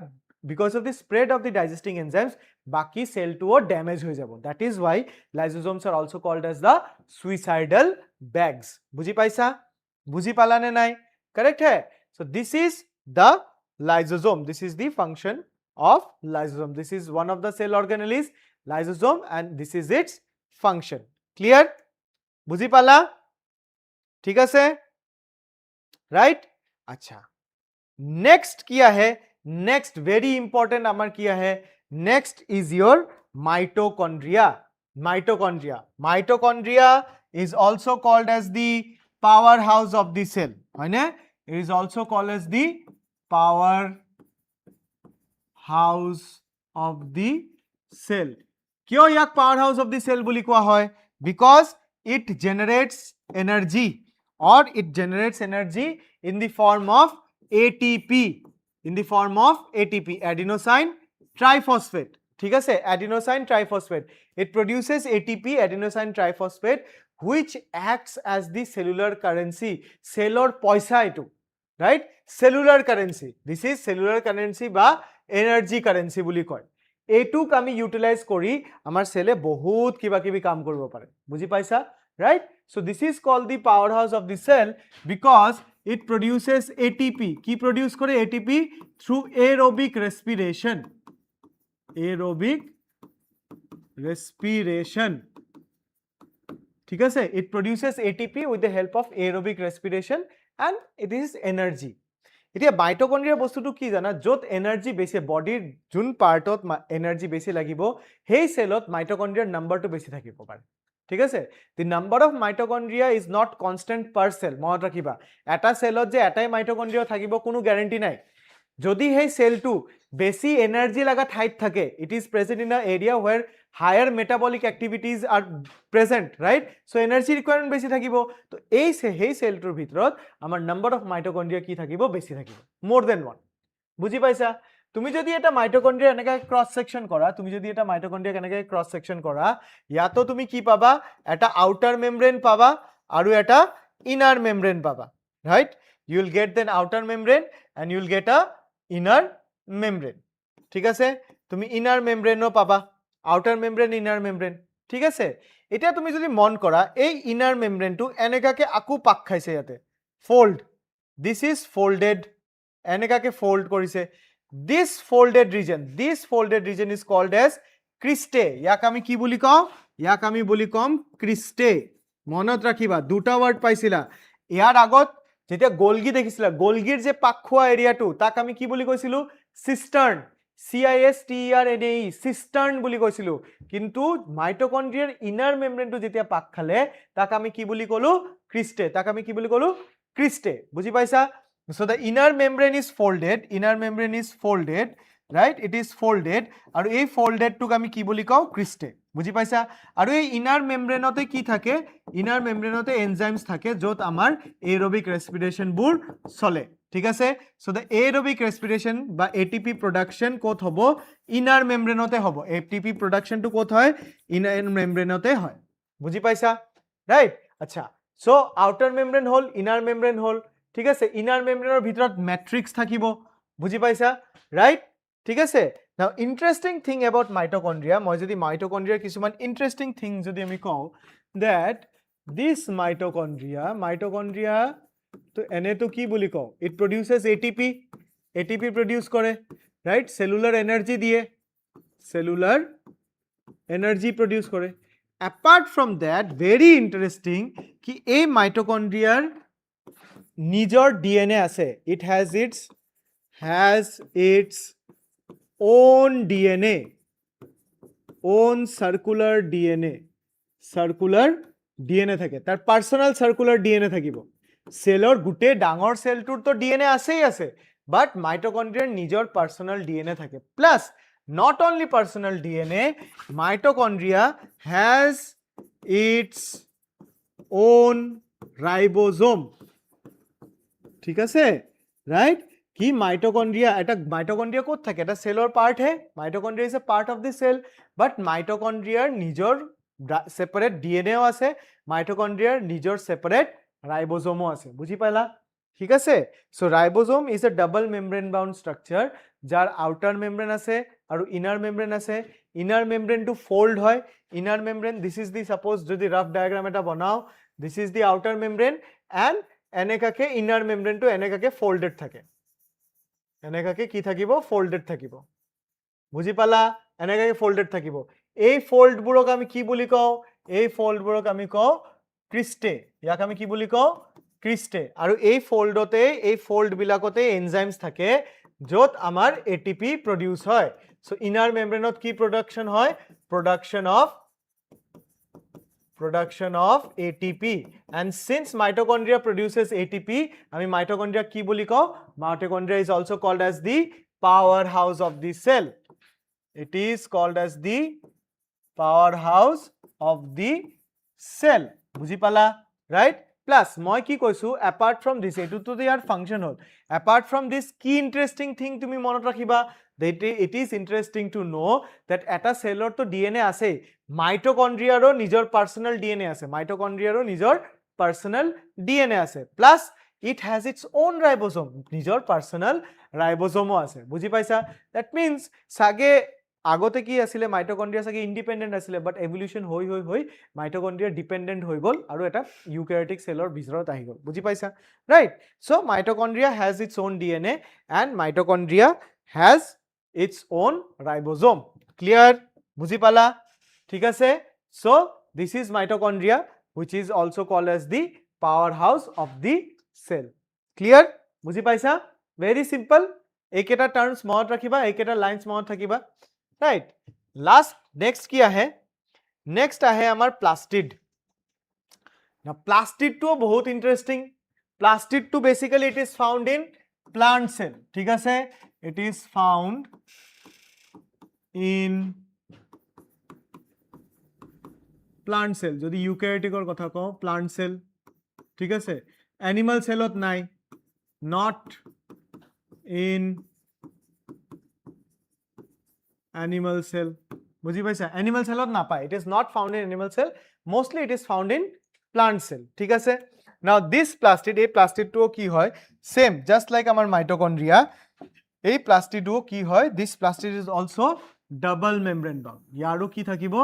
because of the spread of the digesting enzymes baki cell to damage hoye jabo. That is why lysosomes are also called as the suicidal bags. Buji paisa? Buji pala ne nai? Correct hai? So this is the lysosome. This is the function of lysosome. This is one of the cell organelle is lysosome and this is its function. Clear? Buji pala? ठीक है? Right? अच्छा. Next किया है? Next very important अमर किया है? Next is your mitochondria. Mitochondria. Mitochondria is also called as the powerhouse of the cell. है ना? It is also called as the powerhouse of the cell. क्यों याक powerhouse of the cell बोली कोआ है? Because it generates energy or it generates energy in the form of ATP. In the form of ATP, adenosine triphosphate. ठीक है? Adenosine triphosphate. It produces ATP, adenosine triphosphate, which acts as the cellular currency. Cellular paisa etu. Right? Cellular currency. This is cellular currency ba energy currency বুলি কয়. এটুক আমি utilise কৰি আমাৰ সেলে বহুত কিবা কিবি কাম কৰিব পাৰে. বুজি পাইছা? Right? So this is called the powerhouse of the cell because it produces ATP. Ki produce kore ATP through aerobic respiration. Aerobic respiration. ঠিক আছে? It produces ATP with the help of aerobic respiration and it is energy. এতিয়া মাইটোকন্ড্ৰিয়া বস্তুটো কি জানা? যত energy বেছি বডিৰ যোন পাৰ্টত energy বেছি লাগিব সেই সেলত মাইটোকন্ড্ৰিয়াৰ নাম্বাৰটো বেছি থাকিব পাৰে। ঠিক আছে? The number of mitochondria is not constant per cell. মনত ৰাখিবা এটা সেলত যে এটাই মাইটোকন্ড্ৰিয়া থাকিব কোনো গ্যাৰান্টি নাই। যদি সেই সেলটো বেছি এনাৰ্জি লাগা ঠাইত থাকে, it is present in an area where higher metabolic activities are present, right? So energy requirement বেছি থাকিব। তো এই সেই সেলটোৰ ভিতৰত আমাৰ number of mitochondria কি থাকিব? বেছি থাকিব, more than one. বুজি পাইছা? তুমি যদি এটা মাইটোকন্ড্রিয়া এনেকা ক্রস সেকশন কৰা, তুমি যদি এটা মাইটোকন্ড্ৰিয়া এনেকা ক্ৰস সেকশন কৰা, ইয়াতো তুমি কি পাবা? এটা আউটাৰ মেমব্ৰেন পাবা আৰু এটা ইনার মেমব্রেন পাবা, right? You will get then outer membrane and you will get a inner membrane. ঠিক আছে? তুমি ইনার মেমব্রেনও পাবা, আউটার মেমব্রেন, ইনার মেমব্রেন। ঠিক আছে? এটা তুমি যদি মন কৰা এই ইনার মেমব্রেনটো এনেকাকে আকু পাক খাইছে ইয়াতে, fold. This is folded, এনেকাকে fold কৰিছে। This folded region is called as cristae. ইয়াক আমি কি বুলি কওঁ? ইয়াক আমি বুলি কম cristae. মনত ৰাখিবা দুটা ওয়াৰ্ড পাইছিলা। ইয়াৰ আগত যেতিয়া গোলগি দেখিছিলা, গোলগিৰ যে পাকখোৱা এৰিয়াটো তাক আমি কি বুলি কৈছিলো? সিস্টাৰ্ন। CISTERNE, সিস্টাৰ্ন বুলি কৈছিলো। কিন্তু মাইটোকন্ড্ৰিয়াৰ ইনাৰ মেমব্রেনটো যেতিয়া পাক খালে তাক আমি কি বুলি কলো? cristae. তাক আমি কি বুলি কলো? cristae. বুজি পাইছা? So the inner membrane is folded, right? It is folded আৰু এই folded টোক আমি কি বুলি কওঁ? cristae. বুজি পাইছা? আৰু এই inner membrane তে কি থাকে? inner membrane তে enzymes থাকে যত আমাৰ aerobic respiration বোৰ চলে। ঠিক আছে? So the aerobic respiration বা ATP production ক'ত হ'ব? inner membrane তে হ'ব। ATP production টো ক'ত হয়? inner membrane তে হয়। বুজি পাইছা? Right? আচ্ছা। So outer membrane হল, inner membrane হল। ঠিক আছে? ইনার মেমব্ৰেনৰ ভিতৰত ম্যাট্ৰিক্স থাকিব। বুজি পাইছা? ৰাইট? ঠিক আছে? নাও ইন্টাৰেস্টিং থিং অ্যাবাউট মাইটোকন্ড্ৰিয়া, মই যদি মাইটোকন্ড্ৰিয়াৰ কিছুমান ইন্টাৰেস্টিং থিং যদি আমি কওঁ, দ্যাট দিস মাইটোকন্ড্ৰিয়া তো এনেটো কি বুলি কওঁ? ইট প্ৰডিউসেস ATP প্ৰডিউস কৰে, রাইট? সেলুলার এনার্জি দিয়ে, সেলুলার এনার্জি প্রডিউস করে। Apart from that, very interesting কি এই মাইটোকন্ড্রিয়ার নিজর DNA আছে। It has its own DNA, own circular DNA থাকে। তার পার্সোনাল সার্কুলার DNA থাকিব। সেলৰ গোটেই ডাঙৰ সেলটোৰ তো DNA আছেই আছে, বাট মাইটোকন্ড্ৰিয়াৰ নিজৰ পার্সোনাল DNA থাকে। Plus not only personal DNA, mitochondria has its own ribosome. ঠিক আছে? রাইট? কি মাইটোকন্ড্রিয়া, এটা মাইটোকন্ড্রিয়া কোত থাকে? এটা সেলৰ পার্ট হে। Mitochondria is a part of the cell, but মাইটোকন্ড্রিয়ার নিজর সেপারেট ডিএনএও আছে, মাইটোকন্ড্রিয়ার নিজর সেপারেট রাইবোজোমও আছে। বুঝি পাইলা? ঠিক আছে so ribosome is a double membrane bound structure যার আউটার মেমব্রেন আছে আৰু ইনার মেমব্রেন আছে ইনার মেমব্রেন টু ফোল্ড হয় inner membrane this is the suppose যদি রাফ ডায়াগ্রাম এটা বনাও this is the outer membrane and এনেকাকে ইনার মেমব্রেন টু এনেকাকে ফোল্ডেড থাকে এনেকাকে কি থাকিব ফোল্ডেড থাকিব বুজি পালা এনেকাকে ফোল্ডেড থাকিব এই ফোল্ডবোৰক আমি কি বুলি কওঁ এই ফোল্ডবোৰক আমি কওঁ ক্ৰিস্টে ইয়াক আমি কি বুলি কওঁ ক্ৰিস্টে আৰু এই ফোল্ডতে এই ফোল্ড বিলাকতে এনজাইমছ থাকে য'ত আমাৰ এটিপি প্ৰডিউস হয় সো ইনাৰ মেমব্ৰেনত কি প্ৰডাকশন হয় production of ATP and since mitochondria produces ATP আমি mitochondria কি বুলি কওঁ mitochondria is also called as the powerhouse of the cell it is called as the powerhouse of the cell বুজি পালা right plus মই কি কৈছো apart from this এটো তো ইয়াৰ ফাংশন হল apart from this কি ইন্টাৰেস্টিং থিং তুমি মনত ৰাখিবা that it is interesting to know that এটা সেলৰ তো DNA আছে মাইটোকন্ড্ৰিয়াৰো নিজৰ পাৰ্সোনাল DNA আছে মাইটোকন্ড্ৰিয়াৰো নিজৰ পাৰ্সোনাল DNA আছে plus it has its own ribosome নিজৰ পার্সোনাল রাইবোজোমও আছে বুজি পাইছা that means সাগে আগতে কি আছিল মাইটোকন্ড্রিয়া সাগে ইন্ডিপেন্ডেন্ট আছিল বাট এভলিউশন হৈ মাইটোকন্ড্রিয়া ডিপেন্ডেন্ট হৈ গল আৰু এটা ইউক্যাৰিওটিক সেলৰ ভিতৰত আহি গল বুজি পাইছা right so mitochondria has its own DNA and mitochondria has its own ribosome clear বুজি পালা ঠিক আছে so this is mitochondria which is also called as the powerhouse of the cell clear বুজি পাইছা very simple একেটা terms মনত ৰাখিবা একেটা লাইনস মনত থাকিবা right last next কি আহে next আহে আমাৰ প্লাস্টিড now plastid to বহুত interesting plastid to basically it is found in plant cell ঠিক আছে it is found in plant cell যদি ইউক্যাৰিওটিকৰ কথা কও plant cell ঠিক আছে animal cellত নাই not in animal cell বুজি পাইছা animal cellত না পায় it is not found in animal cell mostly it is found in plant cell ঠিক আছে now this plastid এই plastid টো কি হয় same just like আমাৰ mitochondria এই plastid টো কি হয় this plastid is also double membrane bound ইয়াৰো কি থাকিব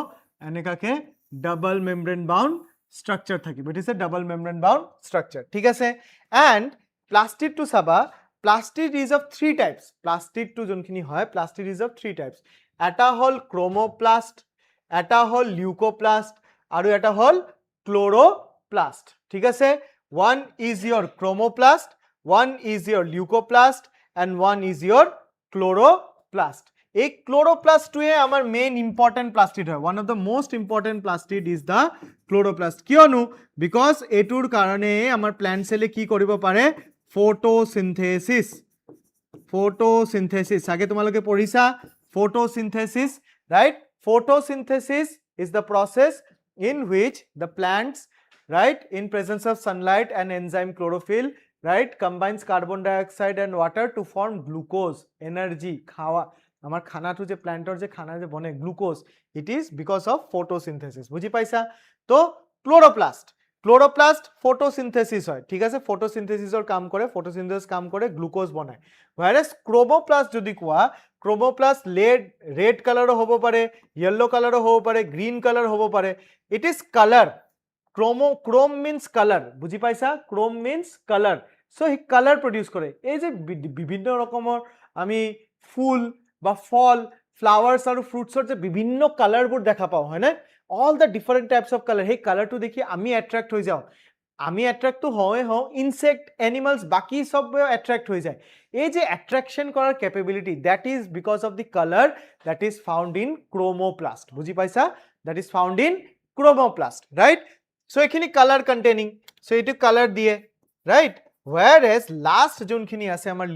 এনেকাকে double membrane bound structure থাকিব it is a double membrane bound structure ঠিক আছে and plastid to saba plastid is of three types plastid to যোনখিনি হয় plastid is of three types এটা হল chromoplast এটা হল লিউকোপ্লাস্ট আৰু এটা হল ক্লোরোপ্লাস্ট ঠিক আছে one is your chromoplast one is your leucoplast and one is your chloroplast এই ক্লোৰোপ্লাস্টটোৱে আমাৰ মেইন ইম্পৰ্টেন্ট প্লাস্টিড হয় one of the most important plastid is the chloroplast কিয়নো বিকজ এটোৰ কাৰণে আমাৰ প্লান্ট সেলে কি কৰিব পাৰে photosynthesis আগে তোমালোকে পঢ়িছা photosynthesis right photosynthesis is the process in which the plants right in presence of sunlight and enzyme chlorophyll right combines carbon dioxide and water to form glucose energy খাওয়া আমার খানাটো যে প্ল্যান্টৰ যে খানা যে বনে glucose it is because of photosynthesis বুজি পাইছা তো ক্লোরোপ্লাস্ট photosynthesis হয় ঠিক আছে photosynthesisৰ কাম কৰে photosynthesis কাম কৰে গ্লুকোজ বনায় whereas chromoplast যদি কোৱা chromoplast red color হ'ব পাৰে yellow color হ'ব পাৰে green color হ'ব পাৰে it is color chrome means color বুজি পাইছা chrome means color so he color produce কৰে এই যে বিভিন্ন ৰকমৰ আমি ফুল বা ফল flowers আৰু fruitsৰ যে বিভিন্ন কালাৰবোৰ দেখা পাও হয় না all the different types of color hey color to দেখি আমি attract হৈ যাও আমি attract তো হয় insect animals বাকি সব attract হৈ যায় এই যে attraction কৰাৰ capability that is because of the color that is found in chromoplast বুজি পাইছা that is found in chromoplast right so এখিনি color containing so এটো color দিয়ে right whereas last যোনখিনি আছে আমাৰ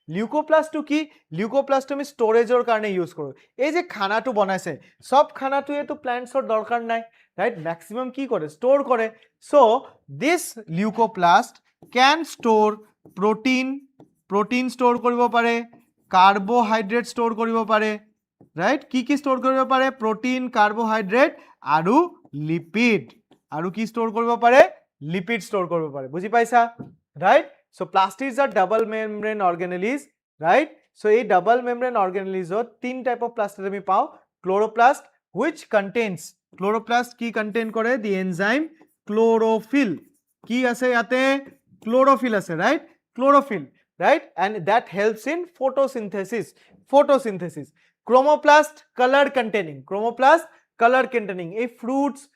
লিউকোপ্লাস্ট to কি লিউকোপ্লাস্ট আমি স্টোৰেজৰ কাৰণে ইউজ কৰো এই যে খানাটো বনাইছে সব খানাটো এটো প্ল্যান্টছৰ দৰকাৰ নাই ৰাইট ম্যাক্সিমাম কি কৰে স্টোৰ কৰে so this leucoplast can store protein store কৰিব পাৰে কাৰ্বোহাইড্ৰেট স্টোৰ কৰিব পাৰে ৰাইট কি স্টোৰ কৰিব পাৰে protein কাৰ্বোহাইড্ৰেট আৰু লিপিড আৰু কি স্টোৰ কৰিব পাৰে লিপিড স্টোৰ কৰিব পাৰে বুজি পাইছা right? So plastids are double membrane organelles, right? So a double membrane organelles or three type of plastid ami pao. Chloroplast, which contains chloroplast ki contain kore the enzyme chlorophyll. Ki ase yate chlorophyll ase, right? Chlorophyll, right? And that helps in photosynthesis. Photosynthesis. Chromoplast, color containing. Chromoplast, color containing. A fruits,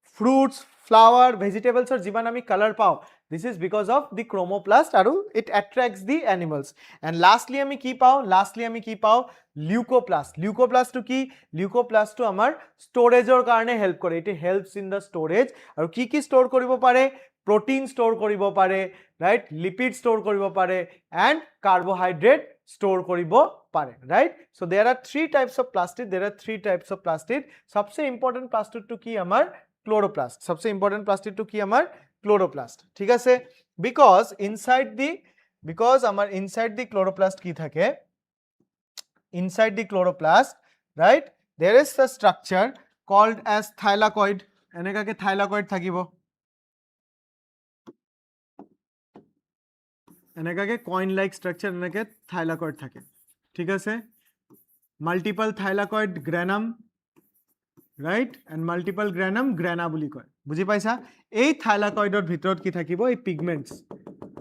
fruits, flower, vegetables or jiban ami color pao. This is because of the chromoplast aru it attracts the animals. And lastly ami ki pao? Lastly ami ki pao? Leucoplast. Leucoplast to ki? Leucoplast to amar storage or karone help kore. It helps in the storage. Aru ki store koribo pare? Protein store koribo pare, right? Lipid store koribo pare and carbohydrate store koribo pare, right? So there are three types of plastid. There are three types of plastid. सबसे important plastid to ki amar chloroplast. सबसे important plastid to ki amar chloroplast. ठीक আছে? Because inside the chloroplast ki thake, inside the chloroplast, right? There is a structure called as thylakoid. এনেকাকে thylakoid থাকিব. এনেকাকে coin like structure এনেকে thylakoid থাকে. ঠিক আছে? Multiple thylakoid granum, right? And multiple granum grana বুলি কয়. বুজি পাইছা? এই thylakoidৰ ভিতৰত কি থাকিব? এই pigments,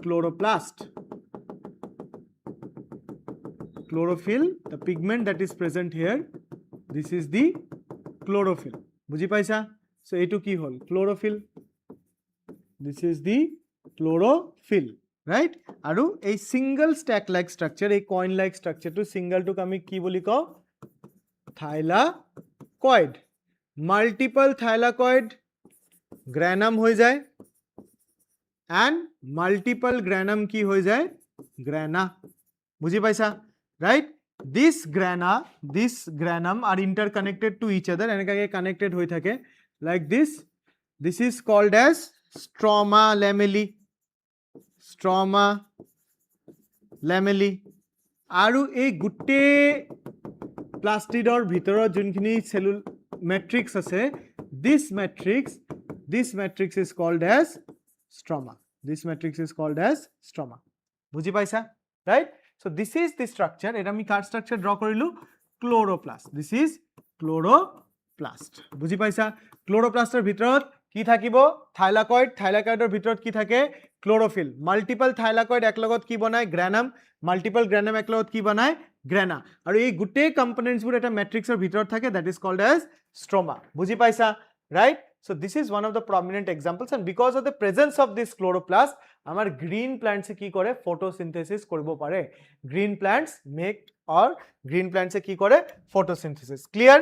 chloroplast, chlorophyll, the pigment that is present here, this is the chlorophyll. বুজি পাইছা? So এইটো কি হল? Chlorophyll. This is the chlorophyll, right? Aru a single stack like structure, a coin like structure to single to kami ki boli ko? Thylakoid. Multiple thylakoid granum hoi jay and multiple granum ki hoi jay? Grana. Bujhi paisa? Right? This granum are interconnected to each other and connected hoi thake like this. This is called as stroma lamellae. Stroma lamellae. Aru ei gutte plastidor bhitorot junkhini cellul matrix ase, this matrix is called as stroma. This matrix is called as stroma. Bujhi paisa? Right? So this is the structure. Eta ami kar structure draw korilu? Chloroplast. This is chloroplast. Bujhi paisa? Chloroplastor bhitorot কি থাকিব? Thylakoid. থাইলাকয়েডৰ ভিতৰত কি থাকে? Chlorophyll. Multiple thylakoid একলগত কি বনায়? গ্ৰানাম. Multiple গ্ৰানাম একলগত কি বনায়? গ্ৰানা. আৰু এই গোটেই কম্পোনেন্টছবোৰ এটা ম্যাট্ৰিক্সৰ ভিতৰত থাকে, that is called as stroma. বুজি পাইছা? Right? So this is one of the prominent examples, and because of the presence of this chloroplast, আমাৰ green plants কি কৰে? Photosynthesis কৰিব পাৰে. Green plants make or green plants কি কৰে? Photosynthesis. Clear?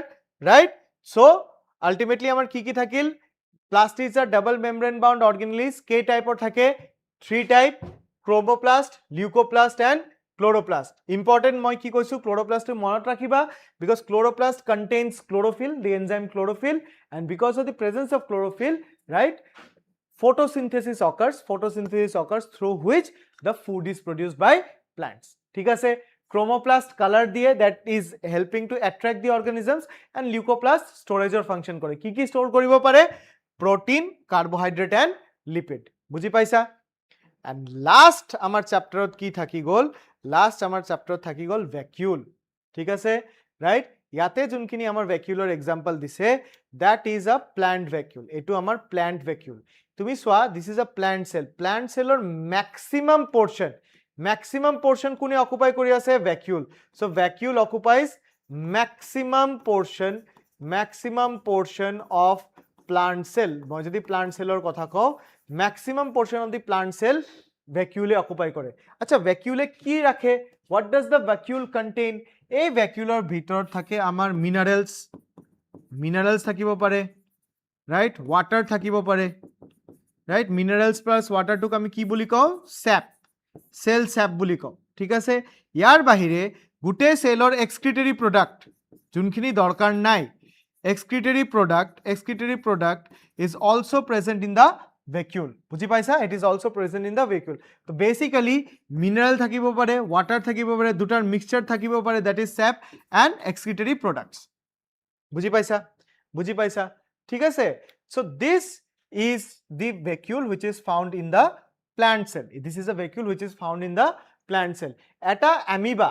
Right? So ultimately আমাৰ কি কি থাকিল? Plastids are double membrane bound organelles. K type or thake? 3 type: chromoplast, leucoplast and chloroplast. Important moi ki koisu chloroplast to monot rakhiba because chloroplast contains chlorophyll, the enzyme chlorophyll, and because of the presence of chlorophyll, right, photosynthesis occurs through which the food is produced by plants. ঠিক আছে? Chromoplast color দিয়ে, that is helping to attract the organisms, and leucoplast storage or function kore. Ki store koribo pare? Protein, carbohydrate and lipid. বুজি পাইছা? And last আমার চ্যাপ্টারত কি থাকি গল? Last আমার চ্যাপ্টারত থাকি গল vacuole. ঠিক আছে? Right? ইয়াতে যোনখিনি আমার vacuoleৰ example দিছে, that is a plant vacuole. এটো আমার plant vacuole. তুমি সোয়া, this is a plant cell. Plant cellৰ maximum portion কোনে occupy কৰি আছে? Vacuole. So vacuole occupies maximum portion of plant cell. মই যদি plant cellৰ কথা কও, maximum portion of the plant cell vacuole occupy কৰে. আচ্ছা, vacuole কি ৰাখে? What does the vacuole contain? এই vacuoleৰ ভিতৰত থাকে আমাৰ minerals থাকিব পাৰে, right? Water থাকিব পাৰে, right? Minerals plus water টোক আমি কি বুলি কও? Sap. Cell sap বুলি কও. ঠিক আছে? ইয়াৰ বাহিৰে গুটে সেলৰ excretory product যোনখিনি দৰকাৰ নাই, excretory product is also present in the vacuole. বুজি পাইছা? It is also present in the vacuole. So basically mineral থাকিব পাৰে, water থাকিব পাৰে, দুটাৰ mixture থাকিব পাৰে, that is sap and excretory products. বুজি পাইছা? ঠিক আছে? So this is the vacuole which is found in the plant cell. This is a vacuole which is found in the plant cell. Eta amoeba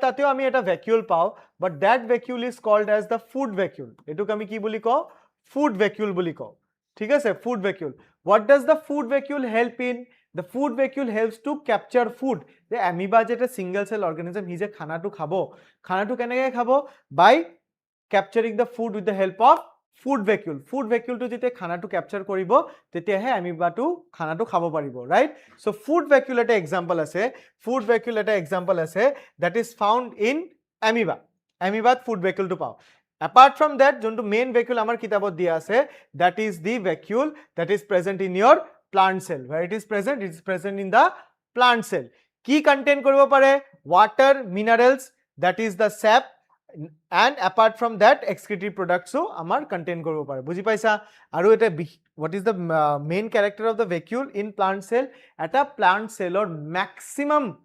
tateo ami eta vacuole pao, but that vacuole is called as the food vacuole. Etuk ami ki boli ko? Food vacuole boli ko. ঠিক আছে, food vacuole. What does the food vacuole help in? The food vacuole helps to capture food. The amoeba jeta single cell organism, he je khana to khabo kenege khabo? By capturing the food with the help of food vacuole. Food vacuole to jete khana to capture koribo, tete he amoeba to khana to khabo paribo, right? So food vacuole eta example ase, that is found in amoeba. Amoeba food vacuole to pao. Apart from that, jonto main vacuole amar kitabot dia ase, that is the vacuole that is present in your plant cell. Where it is present? It is present in the plant cell. Ki contain koribo pare? Water, minerals, that is the sap, and apart from that excretory products so amar contain koribo pare. Buji paisa? Aru eta what is the main character of the vacuole in plant cell? At a plant cell or maximum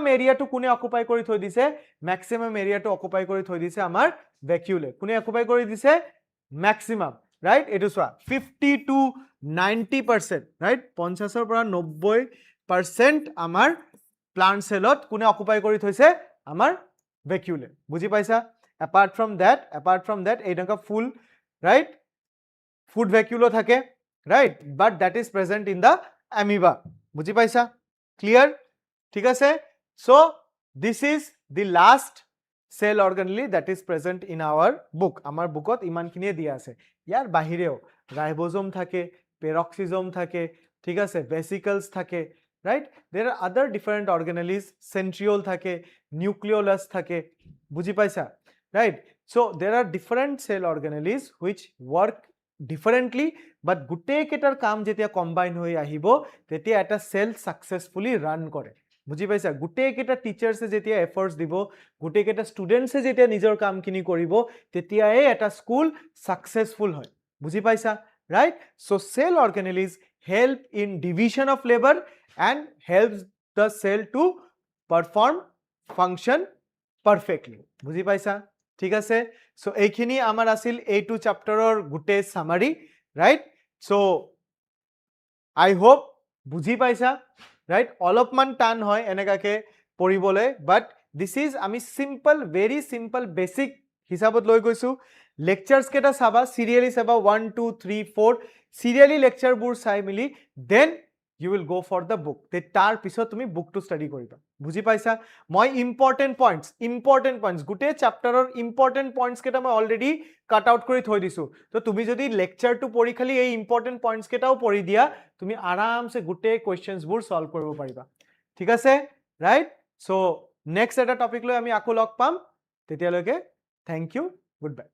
area to kune occupy kori thoi dise, maximum area to occupy kori thoi dise amar vacuole. Kune occupy kori dise? Maximum, right? It is 50 to 90%, right? 50 পৰা 90% amar plant cell ot kune occupy kori thoise? Amar vacuole. Buji paisa? Apart from that ei danga full, right? Food vacuole thake, right? But that is present in the amoeba. Buji paisa? Clear? ঠিক আছে? So this is the last cell organelle that is present in our book. Amar bookot iman khiniye dia ase. Yar bahireo ribosome thake, peroxisome thake, ঠিক আছে, vesicles thake, right? There are other different organelles, centriole thake, nucleolus thake. Buji paisa? Right? So there are different cell organelles which work differently, but gute ketar kaam jetia combine hoi ahibo, tetia eta cell successfully run kore. বুজি পাইছা? গোটেই কেইটা টিচাৰ্ছে যেতিয়া efforts দিব, গোটেই কেইটা ষ্টুডেণ্টছে যেতিয়া নিজৰ কামখিনি কৰিব, তেতিয়াই এটা স্কুল সাকসেসফুল হয়। বুজি পাইছা? Right? So cell organelles help in division of labour and helps the cell to perform function perfectly. বুজি পাইছা? ঠিক আছে? সো এইখিনি আমাৰ আছিল এইটো চেপ্টাৰৰ গোটেই সামাৰি, ৰাইট? সো আই হোপ বুজি পাইছা, right? অলপমান টান হয় এনেকাকে পঢ়িবলে, but this is আমি simple, very simple basic হিসাবত লৈ গৈছো। লেকচাৰ্স কেটা চাবা, সিৰিয়ালি চাবা 1 2 3 4 সিৰিয়ালি লেকচাৰ বোৰ চাই মিলি then you will go for the book. তে তাৰ পিছত তুমি বুকটো ষ্টাডি কৰিবা। বুজি পাইছা? মই ইম্পৰ্টেন্ট পইণ্টস গোটেই চেপ্টাৰৰ ইম্পৰ্টেন্ট পইণ্টস কেটা মই অলৰেডি কাট আউট কৰি থৈ দিছো। তো তুমি যদি লেকচাৰটো পঢ়ি খালি এই ইম্পৰ্টেন্ট পইণ্টস কেটাও পঢ়ি দিয়া, তুমি আৰামছে গোটেই কোৱেশ্চনছ বোৰ সলভ কৰিব পাৰিবা। ঠিক আছে? ৰাইট? সো নেক্সট এটা টপিক লৈ আমি আকৌ লগ পাম। তেতিয়ালৈকে থ্যাংক ইউ, গুড বাই।